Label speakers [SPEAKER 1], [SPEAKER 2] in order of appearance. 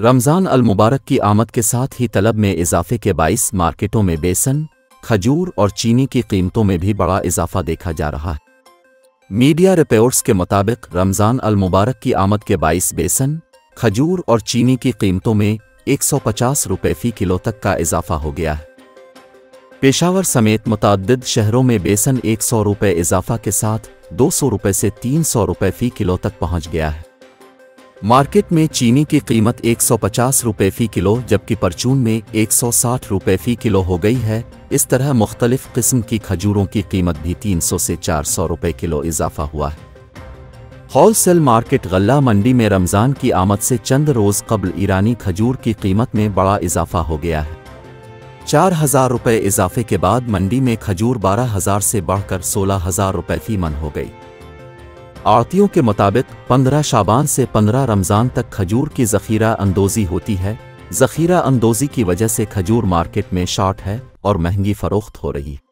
[SPEAKER 1] रमज़ान अल मुबारक की आमद के साथ ही तलब में इजाफे के बाइस मार्केटों में बेसन, खजूर और चीनी की कीमतों में भी बड़ा इजाफा देखा जा रहा है। मीडिया रिपोर्ट्स के मुताबिक रमज़ान अल मुबारक की आमद के बाइस बेसन, खजूर और चीनी की कीमतों में 150 रुपये फ़ी किलो तक का इजाफा हो गया है। पेशावर समेत मुतअद्दिद शहरों में बेसन 100 रुपये इजाफा के साथ 200 रुपये से 300 रुपये फ़ी किलो तक पहुंच गया है। मार्केट में चीनी की कीमत 150 रुपये फ़ी किलो जबकि परचून में 160 रुपये फ़ी किलो हो गई है। इस तरह मुख्तलिफ किस्म की खजूरों की कीमत भी 300 से 400 रुपये किलो इजाफा हुआ है। होलसेल मार्केट गल्ला मंडी में रमज़ान की आमद से चंद रोज़ कबल ईरानी खजूर की कीमत में बड़ा इजाफा हो गया है। 4000 रुपये इजाफे के बाद मंडी में खजूर 12,000 से बढ़कर 16,000 रुपये फ़ी मन हो गई। आड़तियों के मुताबिक 15 शाबान से 15 रमज़ान तक खजूर की ज़ख़ीरा अंदोज़ी होती है। ज़ख़ीरा अंदोज़ी की वजह से खजूर मार्केट में शॉर्ट है और महंगी फ़रोख्त हो रही है।